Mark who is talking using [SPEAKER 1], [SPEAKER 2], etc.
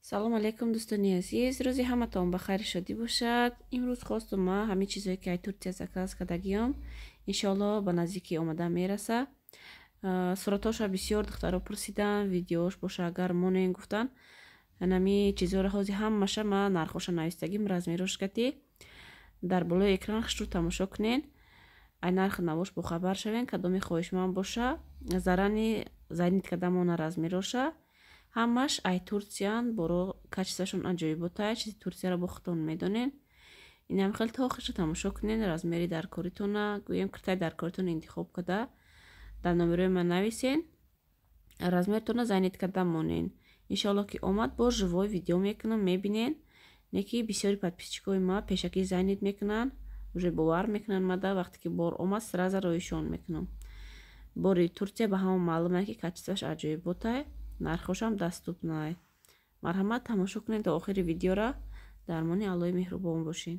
[SPEAKER 1] салом алейкум дӯстони азиз, рӯзи ҳаматон ба хайр шодӣ бошад. имрӯз хостум ма ҳамин чизое ки ай Турция заказ кардагиём иншоалло ба наздикӣ омада мераса. Суратоша бисёр духтаро пурсидан, видеош боша агар монен гуфтан нами чизора ҳози ҳамаша ма нархоша навистагим размерош гати дар болои экран хушрӯ тамошо кунен. Ай нарх навош бохабар шавен кадоми хоҳишманд боша зарани зайнид кадамона размероша ҳамаш ай Турциян боро качествашон аҷоиботай чизи Турцияро бо худтон медонен. Инам хел то охирша тамошо кунен. Размери дар коритона гӯем киртай дар коритон интихоб када дар номерои ман нависен. Размертона зайнид када монен. Иншоалло ки омад бо живой видео мекунам мебинен. Неки бисёри подписчикои ма пешакӣ зайнид мекунан, уже бовар мекунан мада вақте ки бор омад сразу роишон мекунам. Бори Турция ба ҳама маълуме ки качестваш аҷоиботай, нархошам даступнай. Марҳамат тамошо кунед то охири видеора. Дармони Аллоҳи меҳрубон бошед.